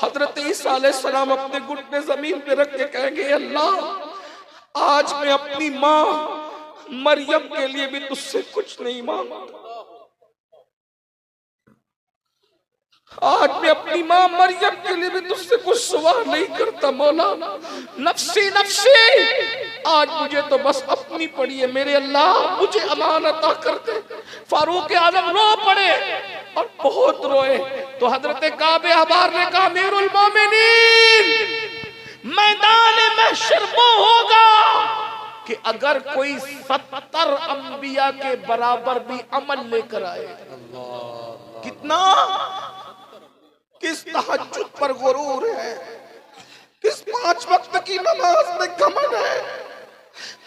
हजरत ईसा अलैहिस्सलाम अपने घुटने जमीन पे रख के कहेंगे, अल्लाह आज मैं अपनी माँ मरियम के लिए भी तुझसे कुछ नहीं मांगता, आज मैं अपनी माँ मरियम के लिए भी तुझसे कुछ सवाल नहीं करता मौला, नफ्सी नफ्सी, आज मुझे तो बस अपनी पड़ी है, मेरे अल्लाह मुझे अमानत अता कर दे। फारूक आजम रो पड़े और बहुत रोए। तो हजरत काबे अहबार ने कहा, अमीरुल मोमिनीन, मैदान महशर वो होगा कि अगर कोई 70 अंबिया के बराबर भी अमल लेकर आए। कितना, किस तहज्जुद पर गुरूर है, किस 5 वक्त की नमाज में घमंड है,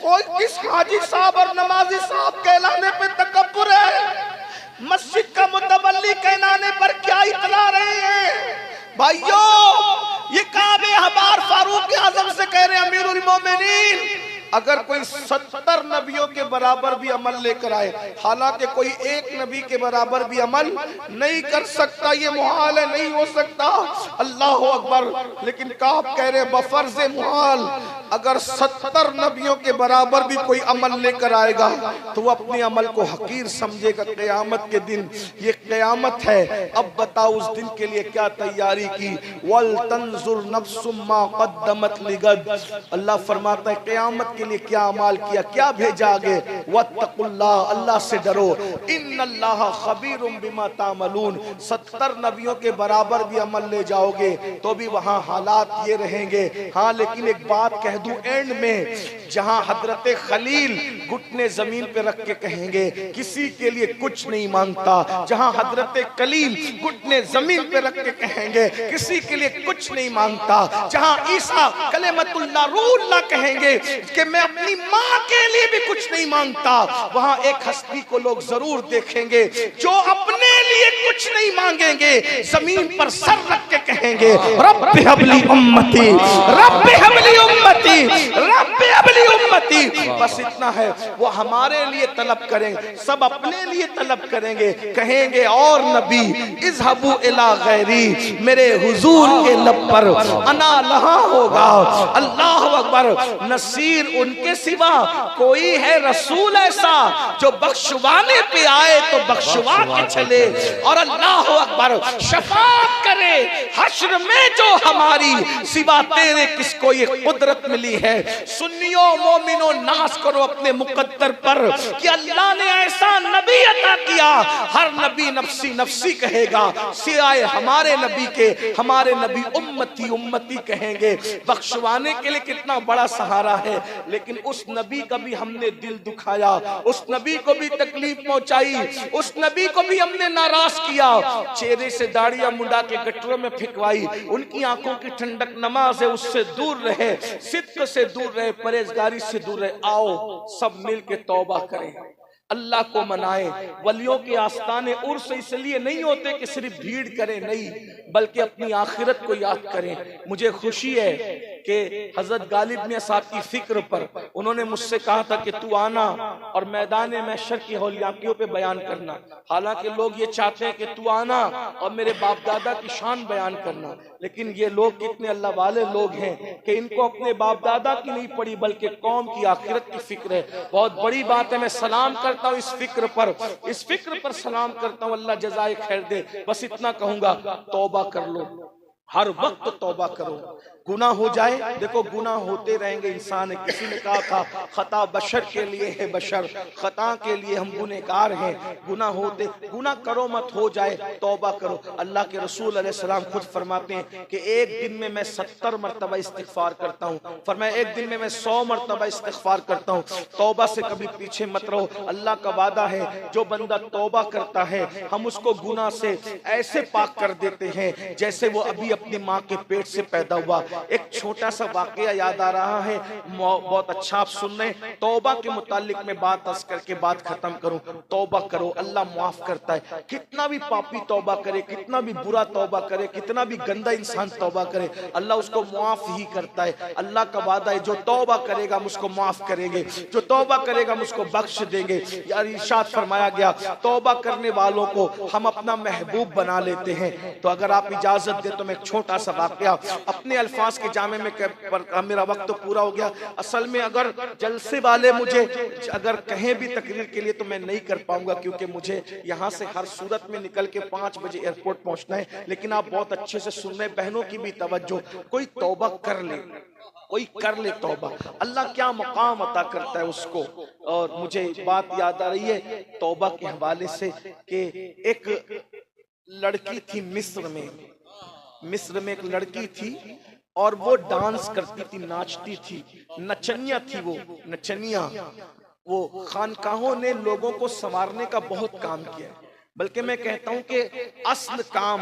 कोई किस हाजी साहब और नमाजी साहब कहलाने पे तकब्बुर है, मस्जिद का मुतवल्ली कहलाने पर क्या इतला रहे हैं। भाइयों, ये काबे अहबार फारूक आजम से कह रहे हैं, अमीरुल मोमिनीन, अगर कोई 70 नबियों के बराबर भी अमल लेकर आए, हालांकि कोई एक नबी के बराबर भी अमल नहीं कर सकता, ये मुहाल है, नहीं हो सकता। अल्लाह अकबर। लेकिन काब कह रहे बफर्ज मुहाल, अगर 70 नबियों के बराबर भी कोई अमल लेकर आएगा तो वो अपने अमल को हकीर समझेगा क़यामत के दिन। ये क़यामत है। अब बताओ उस दिन के लिए क्या तैयारी की। वल तंजुर नफ्सुम मा क़द्दमत लिगद। अल्लाह फरमाता है क़यामत के लिए क्या अमाल किया, क्या भेजा आगे। वत्तकुल्लाह, अल्लाह से डरो। इन्नल्लाह खबीरुम बिमा तामलून। 70 नबियों के बराबर भी अमल ले जाओगे तो भी वहां हालात ये रहेंगे। हाँ, लेकिन एक बात कह दूं एंड में, जहां हजरत खलील घुटने जमीन पे रख के कहेंगे किसी के लिए कुछ नहीं मांगता, जहां हजरत कलीम घुटने जमीन पे रख के कहेंगे किसी के लिए कुछ नहीं मांगता, जहां ईसा कलेमतुल्लाह रूहुल्लाह कहेंगे कि मैं अपनी माँ के लिए भी कुछ नहीं मांगता, वहां एक हस्ती को लोग जरूर देखेंगे जो अपने लिए कुछ नहीं मांगेंगे, जमीन पर सर रख के कहेंगे rabbi humbly उम्मती, rabbi humbly उम्मती, rabbi humbly उम्मती। बस इतना है। वो हमारे लिए तलब करेंगे, सब अपने लिए तलब करेंगे, कहेंगे और नबी इज़हबू इला गैरी, मेरे हुजूर के लब पर अना लहा होगा। अल्लाह अकबर। नसीर उनके सिवा कोई है रसूल ऐसा जो बख्शवाने पे आए तो बख्शवा के चले, और अल्लाह अकबर शफाअत करे हश्र में जो हमारी, सिवा तेरे किसको ये कुदरत मिली है। सुन्नियों मोमिनों, नाज करो अपने मुकद्दर पर कि अल्लाह ने ऐसा नबी अता किया, हर नबी नफ्सी नफ्सी कहेगा, सिवाय हमारे नबी के। हमारे नबी उम्मती उम्मती कहेंगे। बख्शवाने के लिए कितना बड़ा सहारा है, लेकिन उस नबी का भी हमने दिल दुखाया, उस नबी को भी तकलीफ पहुंचाई, उस नबी को भी हमने नाराज किया, चेहरे से दाढ़ियां मुंडा के गटरों में फिकवाई। उनकी आंखों की ठंडक नमाज है, उससे दूर रहे, सिद्क से दूर रहे, परहेजगारी से दूर रहे। आओ सब मिल के तौबा करें, अल्लाह को मनाएं। वलियों के आस्ताने उर्स इसलिए नहीं होते कि सिर्फ भीड़ करें, नहीं, बल्कि अपनी आखिरत को याद करें। मुझे खुशी है कि हजरत गालिब ने साहब की फिक्र पर उन्होंने मुझसे कहा था कि तू आना और मैदान महशर की हौलियाकियों पे बयान करना। हालांकि लोग ये चाहते हैं कि तू आना और मेरे बाप दादा की शान बयान करना, लेकिन ये लोग कितने अल्लाह वाले लोग हैं कि इनको अपने बाप दादा की नहीं पड़ी बल्कि कौम की आखिरत की फिक्र है। बहुत बड़ी बात है। मैं सलाम करता हूँ इस फिक्र पर, इस फिक्र पर सलाम करता हूँ। अल्लाह जज़ाए खैर दे। बस इतना कहूंगा, तौबा कर लो, हर वक्त तौबा करो। गुनाह हो जाए, देखो गुनाह होते रहेंगे, इंसान है। किसी ने कहा था खता बशर के लिए है, बशर खता के लिए हम गुनहगार हैं। गुनाह होते, गुनाह करो मत, हो जाए तौबा करो। अल्लाह के रसूल अलैहि सलाम खुद फरमाते हैं कि एक दिन में मैं 70 मरतबा इस्तिगफार करता हूँ। फरमाया एक दिन में मैं 100 मरतबा इस्तिगफार करता हूँ। तौबा से कभी पीछे मत रहो। अल्लाह का वादा है, जो बंदा तौबा करता है हम उसको गुनाह से ऐसे पाक कर देते हैं जैसे वो अभी अपनी माँ के पेट से पैदा हुआ। एक छोटा सा वाकया याद आ रहा है, बहुत अच्छा आप सुन रहे हैं। तौबा के मुतालिक में बात अर्ज करके बात खत्म करूं। तौबा करो, अल्लाह माफ करता है। कितना भी पापी तौबा करे, कितना भी बुरा तौबा करे, कितना भी गंदा इंसान तौबा करे, अल्लाह उसको माफ ही करता है। अल्लाह का वादा है, जो तौबा करेगा मुझको माफ करेंगे, जो तौबा करेगा मुझको बख्श देंगे। यार इरशाद फरमाया गया, तौबा करने वालों को हम अपना महबूब बना लेते हैं। तो अगर आप इजाजत दे तो मैं एक छोटा सा वाकया अपने अल्फाज के जामे में मेरा वक्त तो पूरा हो गया। असल में अगर जलसे वाले मुझे अगर कहें भी तकरीर के लिए तो मैं नहीं कर पाऊंगा, क्योंकि मुझे यहाँ से हर सूरत में निकल के 5 बजे एयरपोर्ट पहुंचना है। लेकिन आप बहुत अच्छे से सुन रहे, बहनों की भी तवज्जो, कोई तौबा कर ले, कोई कर ले तौबा, अल्लाह क्या मकाम अता करता है उसको। और मुझे बात याद आ रही है तौबा के हवाले से कि एक लड़की थी मिस्र में एक लड़की थी और वो डांस करती थी, नाचती थी, नचनिया थी वो नचनिया। वो खानकाहों ने लोगों को संवारने का बहुत काम किया, बल्कि मैं कहता हूं कि असल काम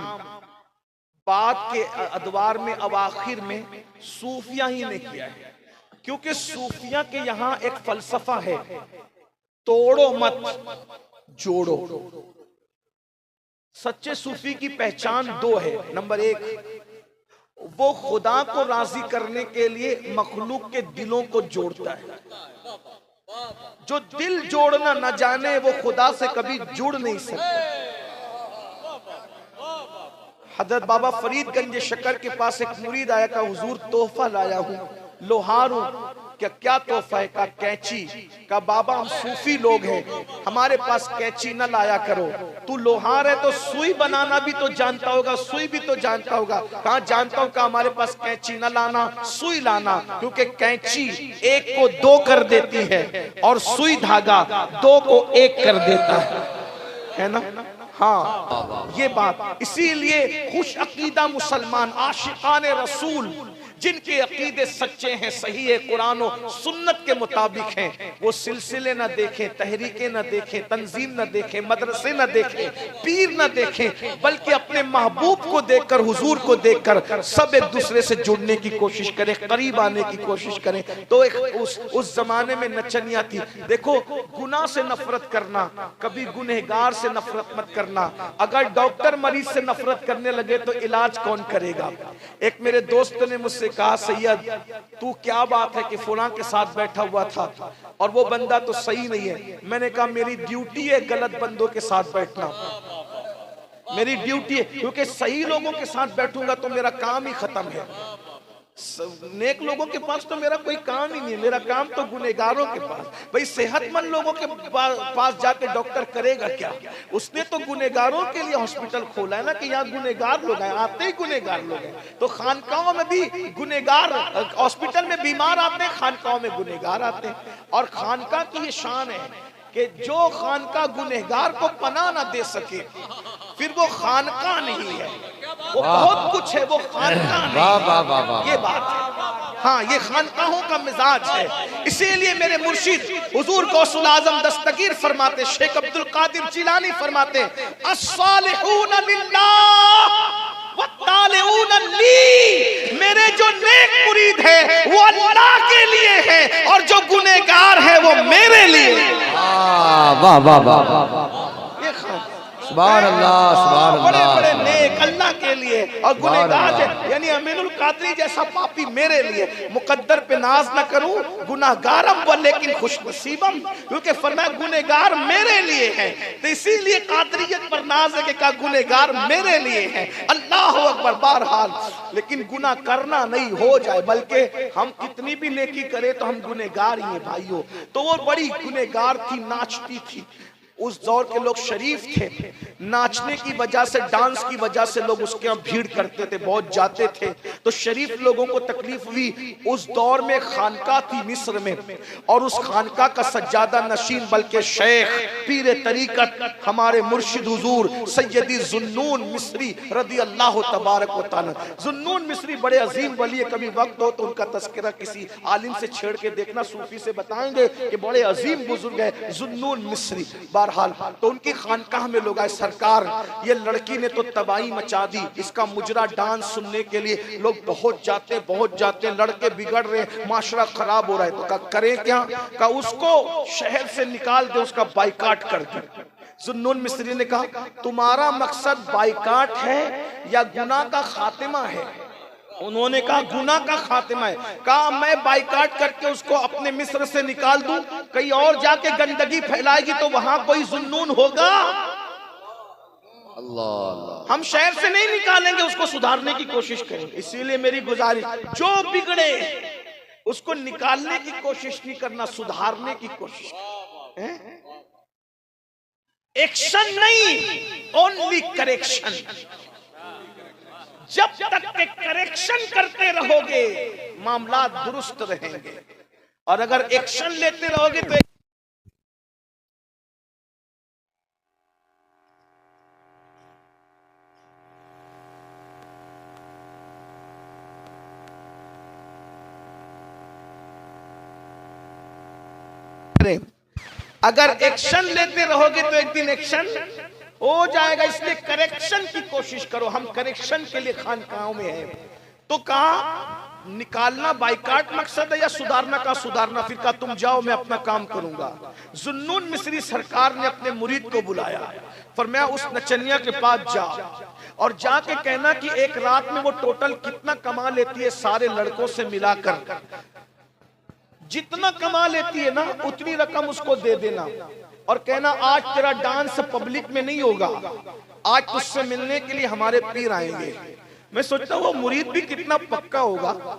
बाद के अदवार में अवाखिर में सूफिया ही ने किया है। क्योंकि सूफिया के यहाँ एक फलसफा है, तोड़ो मत जोड़ो। सच्चे सूफी की पहचान 2 है। नंबर 1, वो खुदा को राजी करने के लिए मखलूक के दिलों को जोड़ता है। जो दिल जोड़ना न जाने वो खुदा से कभी जुड़ नहीं सकता। हजरत बाबा फरीदगंज शक्कर के पास एक मुरीद आया, का हुजूर तोहफा लाया हूँ, लोहार हूँ। क्या तोहफा है? का कैंची। का बाबा हम सूफी लोग हैं, हमारे पास कैंची न लाया करो। तू लोहार है तो सुई बनाना भी तो जानता होगा, सुई भी तो जानता होगा। कहा जानता हूँ, का हमारे पास कैंची न लाना, सुई लाना, क्योंकि कैंची 1 को 2 कर देती है और सुई धागा 2 को 1 कर देता है ना। हाँ, ये बात। इसीलिए खुश अकीदा मुसलमान, आशिकाने रसूल, जिनके अकीदे सच्चे हैं, सही है, कुरान और सुन्नत के मुताबिक हैं, वो सिलसिले न देखें, तहरीकें न देखें, तंजीम न देखें, मदरसे न देखें, पीर न देखें, बल्कि अपने महबूब को देखकर, हुजूर को देखकर सब एक दूसरे से जुड़ने की कोशिश करें, करीब आने की कोशिश करें। तो एक उस जमाने में नचनिया थी। देखो, गुनाह से नफरत करना, कभी गुनहगार से नफरत मत करना। अगर डॉक्टर मरीज से नफरत करने लगे तो इलाज कौन करेगा? एक मेरे दोस्त ने मुझसे कहा, सैयद तू क्या बात है कि फलां के साथ बैठा हुआ था और वो बंदा तो सही नहीं है। मैंने कहा मेरी ड्यूटी है गलत बंदों के साथ बैठना, मेरी ड्यूटी है, क्योंकि सही लोगों के साथ बैठूंगा तो मेरा काम ही खत्म है। नेक लोगों के पास तो मेरा कोई काम ही नहीं है, मेरा काम तो गुनहगारों के पास। भाई सेहतमंद लोगों के पास जाके डॉक्टर करेगा क्या? उसने तो गुनहगारों के लिए हॉस्पिटल खोला है ना, कि यहाँ गुनहगार लोग हैं, आते ही गुनहगार लोग हैं। तो खानकाहों में भी गुनहगार, हॉस्पिटल में बीमार आते हैं, खानकाहों में गुनहगार आते हैं। और खानका की ये शान है कि जो खानका गुनहगार को पनाह ना दे सके फिर वो खानका नहीं है, वो बहुत कुछ है, वो खानका नहीं। ये बात है। हाँ, ये खानकाहों का मिजाज है। इसीलिए मेरे मुर्शिद हुजूर गौसुल आजम दस्तगीर फरमाते, शेख अब्दुल कादिर जिलानी फरमाते, अस्सालिहून लिल्लाह वत्तालिऊन ली। मेरे जो नेक मुरीद है वो अल्लाह के लिए है और जो गुनहगार है वो मेरे लिए। वाह वाह वाह, सुभान अल्लाह, सुभान अल्लाह। बड़े बड़े नेक अल्लाह के लिए और गुनहगार यानी अमीनुल कादरी जैसा पापी मेरे लिए। मुकद्दर पे नाज न करूं, गुनाहगारम व लेकिन खुशनसीबम, क्योंकि फरमाया गुनहगार मेरे लिए है। तो इसीलिए कादरियत पर नाज है कि का गुनहगार मेरे लिए है। अल्लाह अकबर। बहरहाल, लेकिन गुनाह करना नहीं हो जाए, बल्कि हम कितनी भी नेकी करें तो हम गुनहगार ही हैं भाइयों। तो वो बड़ी गुनहगार थी, नाचती थी। उस दौर के लोग शरीफ थे, नाचने की वजह से, डांस की वजह से लोग उसके यहाँ भीड़ करते थे, बहुत जाते थे। तो शरीफ लोगों को तकलीफ हुई। उस दौर में खानका थी मिस्र में, और उस खानका का सज्जादा नशीन बल्कि शेख पीर तरीकत हमारे मुर्शिद हुजूर सैयदी जुन्नून मिस्री रदी अल्लाह तबारक व तआला। जुन्नून मिस्री बड़े अजीम वली है, कभी वक्त हो तो उनका तस्करा किसी आलिम से छेड़ के देखना, सूफी से बताएंगे कि बड़े अजीम बुजुर्ग है जुन्नून मिस्री। बहरहाल तो उनकी खानकाह में लोग आए, सरकार ये लड़की ने तो तबाही मचा दी, इसका मुजरा डांस सुनने के लिए लोग पहुंच जाते, लड़के बिगड़ रहे, माशरा खराब हो रहा है। तो कहा करें क्या? कहा उसको शहर से निकाल दे, उसका बाइकाट कर दे। जुन्नून मिस्री ने कहा तुम्हारा मकसद बाइकाट है या गुनाह का खातिमा है? उन्होंने कहा गुनाह का खातिमा है। कहा मैं बाइकाट करके उसको अपने मिस्र से निकाल दूं, कहीं और जाके गंदगी फैलाएगी तो वहां कोई जुन्नून होगा? अल्लाह, हम शहर से नहीं निकालेंगे, उसको सुधारने की कोशिश करेंगे। इसीलिए मेरी गुजारिश, जो बिगड़े उसको निकालने की कोशिश नहीं करना, सुधारने की कोशिश करें। एक्शन नहीं, ओनली करेक्शन। जब तक के करेक्शन करते रहोगे मामला दुरुस्त रहेंगे, और अगर एक्शन लेते रहोगे तो अगर एक्शन लेते रहोगे तो एक दिन एक्शन हो जाएगा। इसलिए करेक्शन की कोशिश करो। हम करेक्शन के लिए खानकाहों में हैं। तो कहा निकालना बाइकाट मकसद है या सुधारना? का सुधारना। फिर कहा तुम जाओ, मैं अपना काम करूंगा। जुन्नून मिस्री सरकार ने अपने मुरीद को बुलाया, फरमाया उस नचनिया के पास जा और जाके कहना कि एक रात में वो टोटल कितना कमा लेती है, सारे लड़कों से मिलाकर जितना कमा लेती है ना उतनी रकम उसको दे देना, और कहना आज तेरा डांस पब्लिक में नहीं होगा, आज तुझसे मिलने के लिए हमारे पीर आएंगे। मैं सोचता हूँ वो मुरीद भी कितना पक्का होगा।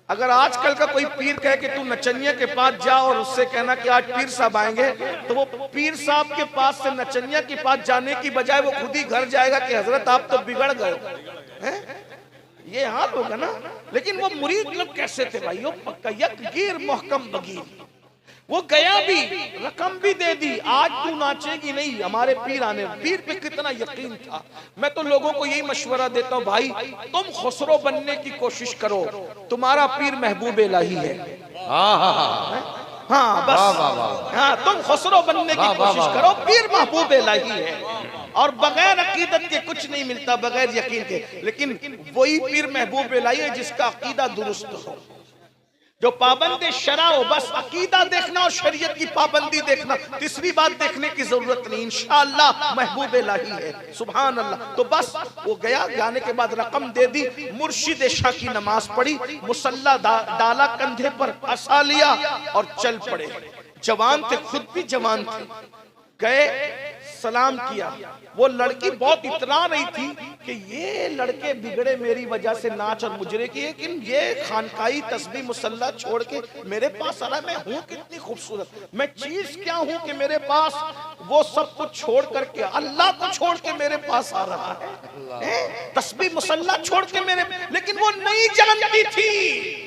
अगर आजकल का कोई पीर कहे कि तू नचनिया के पास जा और उससे कहना कि आज पीर साहब आएंगे, तो वो पीर साहब के पास से नचनिया के पास जाने की बजाय वो खुद ही घर जाएगा कि हजरत आप तो बिगड़ गए। ये हाल होगा ना। लेकिन वो मुरीद लोग कैसे थे भाई? वो पक्का यकगीर मोहकम बगीर, वो गया भी, रकम भी दे दी, आज तू नाचेगी नहीं, हमारे पीर आने। पीर पे कितना यकीन था। मैं तो लोगों को यही मशवरा देता हूँ, भाई तुम खुसरो बनने की कोशिश करो, तुम्हारा पीर महबूब इलाही है। हाँ बस, हाँ तुम खुसरो बनने की कोशिश करो, पीर महबूब इलाही है। और बगैर अकीदत के कुछ नहीं मिलता, बगैर यकीन के। लेकिन वही पीर महबूब इलाही है जिसका अकीदा दुरुस्त हो, जो पाबंद शरा हो। बस अकीदा देखना और शरीयत की पाबंदी देखना, तीसरी बात देखने की जरूरत नहीं। इंशाअल्लाह महबूब इलाही है, सुभान अल्लाह। तो बस वो गया, जाने के बाद रकम दे दी, मुर्शिद शाह की नमाज पढ़ी, मुसल्ला डाला कंधे पर, असा लिया और चल पड़े। जवान थे, खुद भी जवान थे। गए, सलाम किया। वो लड़की बहुत इतरा रही थी कि ये लड़के बिगड़े मेरी वजह से, नाच और मुजरे की, लेकिन ये खानकाई तस्बीह मुसल्ला छोड़ के मेरे पास आ रहा है। मैं हूँ कितनी खूबसूरत, मैं चीज क्या हूँ कि मेरे पास वो सब कुछ छोड़ करके, अल्लाह को छोड़ के मेरे पास आ रहा है, तस्बीह मुसल्ला छोड़ के मेरे। लेकिन वो नहीं जानती थी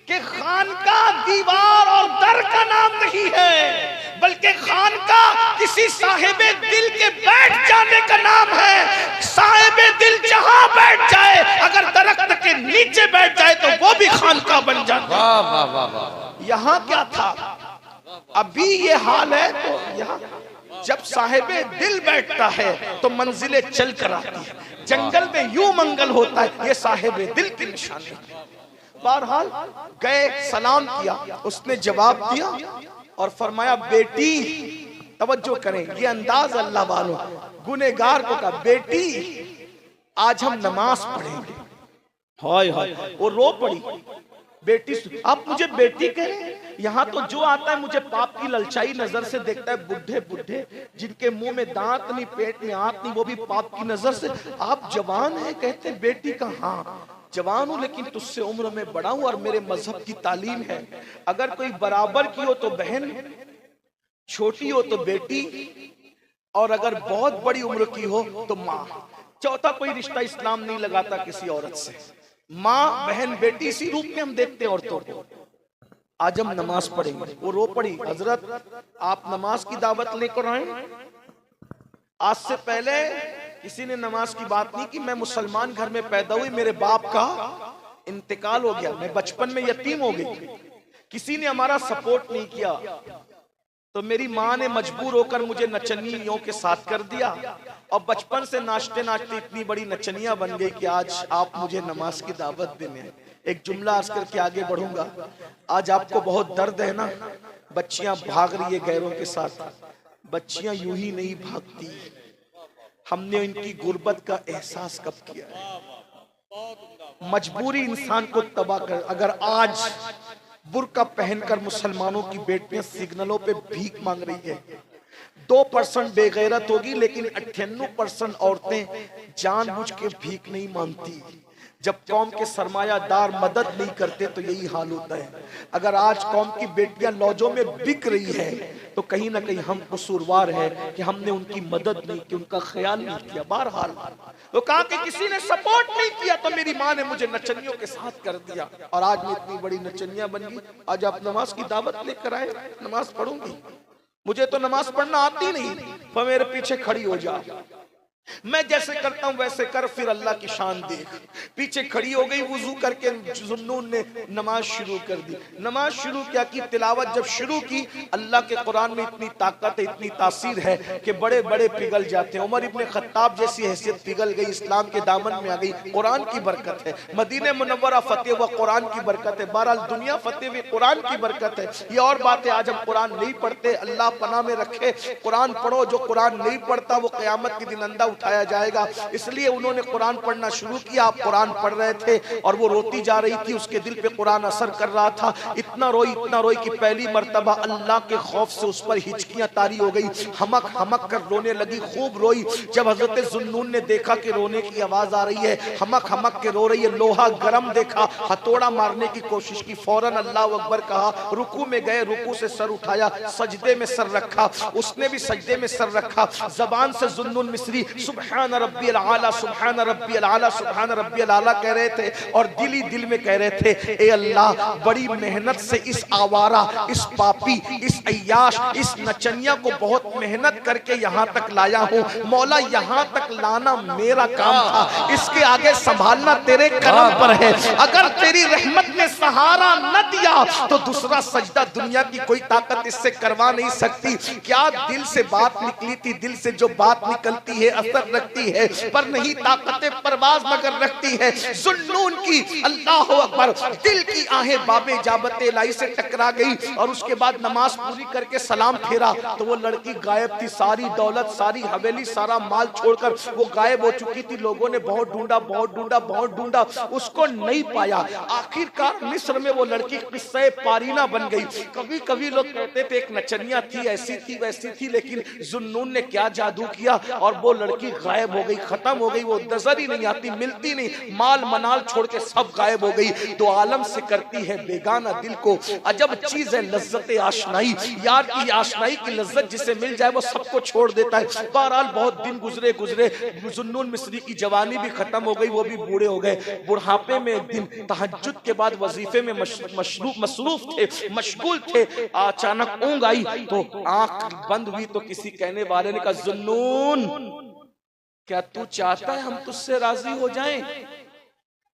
कि खानका दीवार और दर का नाम नहीं है, बल्कि खानका किसी साहिबे दिल के बैठ जाने का नाम है। साहिबे दिल जहां बैठ जाए, अगर दरख्त के नीचे बैठ जाए तो वो भी खानका बन जाता है। यहाँ क्या था, अभी ये हाल है। तो यहाँ जब साहिबे दिल बैठता है तो मंजिलें चल कर आती है। जंगल में यूं मंगल होता है, ये साहिबे दिल की निशानी। बहरहाल गए, सलाम किया, उसने जवाब दिया और फरमाया बेटी, तवज्जो करें, ये अंदाज अल्लाह वालों, गुनेगार को कहा बेटी आज हम नमाज पढ़ेंगे। हाय हाय, वो रो पड़ी। बेटी, आप मुझे बेटी कह रहे हैं? यहाँ तो जो आता है मुझे पाप की ललचाई नजर से देखता है, बुढ़े बुढ़े जिनके मुंह में दांत नहीं, पेट में हाथ नहीं, वो भी पाप की नजर से। आप जवान है, कहते बेटी का? हाँ जवान हूं, लेकिन तुझसे उम्र में बड़ा हूं और मेरे मजहब की तालीम है। अगर कोई बराबर की हो तो बहन, छोटी हो तो बेटी, और अगर बहुत बड़ी उम्र की हो तो माँ। चौथा कोई रिश्ता इस्लाम नहीं लगाता किसी औरत से। माँ, बहन, बेटी, इसी रूप में हम देखते हैं औरतों को। आज हम नमाज पढ़ेंगे। वो रो पड़ी, हजरत आप नमाज की दावत लेकर आए। आज से पहले किसी ने नमाज की बात नहीं की। मैं मुसलमान घर में पैदा हुई, मेरे बाप का इंतकाल हो गया, मैं बचपन में यतीम हो गई, किसी ने हमारा सपोर्ट नहीं किया। तो मेरी माँ ने मजबूर होकर मुझे नचनियों के साथ कर दिया और बचपन से नाचते नाचते इतनी बड़ी नचनिया बन गई कि आज आप मुझे नमाज की दावत देने आए। एक जुमला अर्ज करके आगे बढ़ूंगा। आज आपको बहुत दर्द है ना, बच्चियां भाग रही है गैरों के साथ। बच्चियां यूं ही नहीं भागती, हमने इनकी गुर्बत का एहसास कब किया है। मजबूरी इंसान को तबाह कर। अगर आज बुर्का पहनकर मुसलमानों की बेटियां सिग्नलों पे भीख मांग रही है, 2% बेगैरत होगी, लेकिन 98% औरतें जानबूझ के भीख नहीं मांगती। जब कौम के सरमायादार मदद नहीं करते तो यही हाल होता है। अगर आज कौम की बेटियां लॉजों में बिक रही है तो कहीं ना कहीं हम कसूरवार है कि हमने उनकी मदद नहीं की, उनका ख्याल नहीं किया। बहरहाल तो कहा कि किसी ने सपोर्ट नहीं किया तो मेरी माँ ने मुझे नचनियों के साथ कर दिया और आज मैं इतनी बड़ी नचनिया बन गई। आज आप नमाज की दावत लेकर आए, नमाज पढ़ूंगी। मुझे तो नमाज पढ़ना आती नहीं, पर मेरे पीछे खड़ी हो जा, मैं जैसे करता हूं वैसे कर, फिर अल्लाह की शान देख। पीछे खड़ी हो गई, वुजू करके जुन्नून ने नमाज शुरू कर दी। नमाज शुरू क्या की, तिलावत जब शुरू की, अल्लाह के कुरान में इतनी ताकत है, इतनी तासीर है कि बड़े बड़े पिघल जाते हैं। उमर इब्ने खत्ताब जैसी हैसियत पिघल गई, इस्लाम के दामन में आ गई। कुरान की बरकत है, मदीने मुनव्वरा फतेह व कुरान की बरकत है। बहरहाल दुनिया फतेह व कुरान की बरकत है। ये और बात है, आज हम कुरान नहीं पढ़ते, अल्लाह पनाह में रखे। कुरान पढ़ो, जो कुरान नहीं पढ़ता वो क़यामत के दिन अंधा उठाया जाएगा। इसलिए उन्होंने कुरान पढ़ना शुरू किया। आप कुरान पढ़ रहे थे और वो रोती जा रही थी, उसके दिल पे कुरान असर कर रहा था। इतना रोई कि पहली मर्तबा अल्लाह के खौफ से उस पर हिचकियां तारी हो गई, हमक हमक कर रोने लगी, खूब रोई। जब हजरत जुन्नून ने देखा कि रोने की आवाज आ रही है, हमक हमक के रो रही है, लोहा गरम देखा, हथौड़ा मारने की कोशिश की, फौरन अल्लाह अकबर कहा, रुकू में गए, रुकू से सर उठाया, सजदे में सर रखा, उसने भी सजदे में सर रखा। जबान से जुन्नून मिस्री सुबहान रब्बियल आला, सुबहान रब्बियल आला, सुबहान रब्बियल आला कह रहे थे और दिल ही दिल में कह रहे थे, ए अल्लाह, बड़ी मेहनत से इस आवारा, इस पापी, इस अय्याश, इस नचनिया को बहुत मेहनत करके यहाँ तक लाया हूँ। मौला, यहाँ तक लाना मेरा काम था, इसके आगे संभालना तेरे करम पर है। अगर तेरी रहमत ने सहारा न दिया तो दूसरा सजदा दुनिया की कोई ताकत इससे करवा नहीं सकती। क्या दिल से बात निकली थी, दिल से जो बात निकलती है असर रखती है, पर नहीं ताकतें परवाज मगर रखती है। जुन्नून की अल्लाह अकबर दिल की आहें बाबे जाबते लाई से टकरा गई और उसके बाद नमाज पूरी करके सलाम फेरा तो वो लड़की गायब थी। सारी दौलत, सारी हवेली, सारा माल छोड़कर वो गायब हो चुकी थी। लोगों ने बहुत ढूंढा, बहुत ढूंढा, बहुत ढूंढा, उसको नहीं पाया। आखिरकार मिस्र में वो लड़की किस्से पारीना बन गई। कभी कभी लोग कहते थे एक नचनिया थी, ऐसी थी वैसी थी, लेकिन जुन्नून ने क्या जादू किया और वो लड़की गायब हो गई, खत्म हो गई। वो नजर ही नहीं आती, मिलती नहीं, माल मनाल छोड़ के सब गायब हो गई। दो आलम से करती है बेगाना दिल को, अजब चीज है लज्जत आशनाई। यार की आशनाई की लज्जत जिसे मिल जाए वो सबको छोड़ देता है। बहरहाल बहुत दिन गुजरे, जुन्नून मिस्री की जवानी भी खत्म हो गई, वो भी बूढ़े हो गए। बुढ़ापे में एक दिन तहज्जुद के बाद वजीफे में मसरूफ थे, मशगूल थे। अचानक ऊँघ आई तो आंख बंद हुई तो किसी कहने वाले ने कहा, जुन्नून, क्या तू चाहता है हम तुझसे राजी हो जाएं?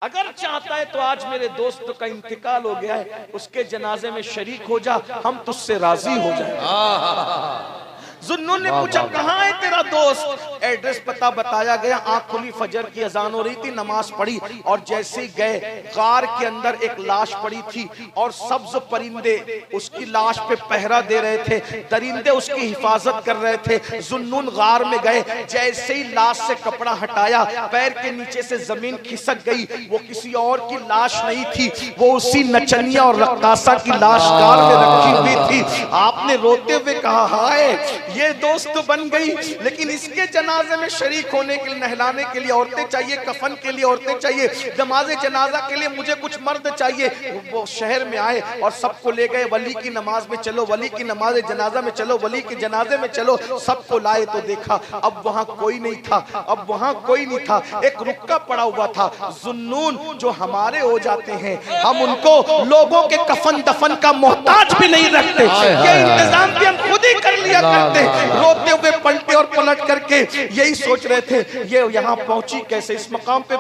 अगर चाहता है तो आज मेरे दोस्त का इंतकाल हो गया है, उसके जनाजे में शरीक हो जा, हम तुझसे राजी हो जाएं। जुन्नून ने पूछा, कहाँ है तेरा दोस्त? एड्रेस पता बताया गया। आंख खुली, फजर की अजान हो रही थी, नमाज पढ़ी और जैसे गए गार के अंदर एक लाश पड़ी थी और सब्ज परिंदे उसकी लाश पे पहरा दे रहे थे, दरिंदे उसकी हिफाजत कर रहे थे। जुन्नून गार में गए, जैसे ही लाश से कपड़ा हटाया, पैर के नीचे से जमीन खिसक गई। वो किसी और की लाश नहीं थी, वो उसी नचनिया और रक्कासा की लाश गार में रखी हुई थी। आपने रोते हुए कहा, हाय ये दोस्त बन गई, लेकिन इसके जनाजे में शरीक होने के लिए, नहलाने के लिए औरतें चाहिए, कफन के लिए औरतें चाहिए, नमाज जनाजा के लिए मुझे कुछ मर्द चाहिए। वो शहर में आए और सबको ले गए, वली की नमाज में चलो, वली की नमाज जनाजा में चलो, वली के जनाजे में चलो। सबको लाए तो देखा अब वहां कोई नहीं था, अब वहां कोई नहीं था। एक रुक्का पड़ा हुआ था। जुन्नून जो हमारे हो जाते हैं, हम उनको लोगों के कफन दफन का मोहताज भी नहीं रखते, ये इंतजाम भी हम खुद ही कर लिया करते। रोते हुए पलटे और पलट करके यही सोच रहे थे ये यहाँ पहुंची कैसे, इस मकाम पे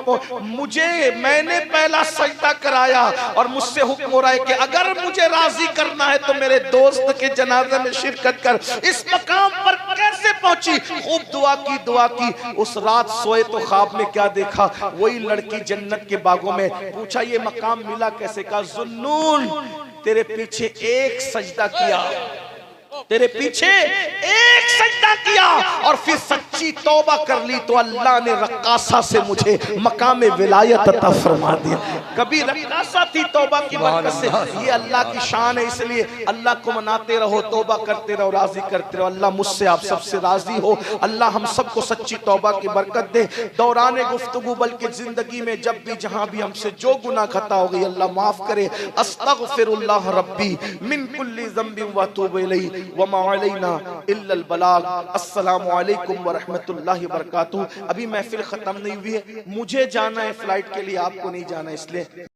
मैंने पहला सजदा कराया और मुझसे हुक्म हो रहा है कि अगर मुझे राजी करना है तो मेरे दोस्त के जनाजे में शिरकत कर। इस मकाम पर कैसे पहुंची? खूब दुआ की। उस रात सोए तो ख्वाब में क्या देखा? वही लड़की जन्नत के बागों में। पूछा ये मकाम मिला कैसे? कहा जुन्नून तेरे पीछे एक सजदा किया, तेरे पीछे एक सजदा किया और फिर सच्ची तौबा कर ली तो अल्लाह ने रक्कासा से मुझे मकाम विलायत अता फरमा दिया। कभी रक्कासा थी तौबा की बरकत से। ये अल्लाह की शान है, इसलिए अल्लाह को मनाते रहो, तौबा करते रहो, राजी करते रहो। अल्लाह मुझसे आप सबसे राजी हो। अल्लाह हम सबको सच्ची तौबा की बरकत दे। दौरान गुफ्तगू बल्कि जिंदगी में जब भी जहां भी हमसे जो गुनाह खता हो गई अल्लाह माफ करे। अस्तगफिरुल्लाह रब्बी मिन कुल्ली ज़ंबिन व अतूबु इलैहि वमा अलैना इल्लल बलाग। अस्सलामु अलैकुम व रहमतुल्लाहि व बरकातहू। अभी महफिल खत्म नहीं हुई है, मुझे जाना है फ्लाइट के लिए, आपको नहीं जाना, इसलिए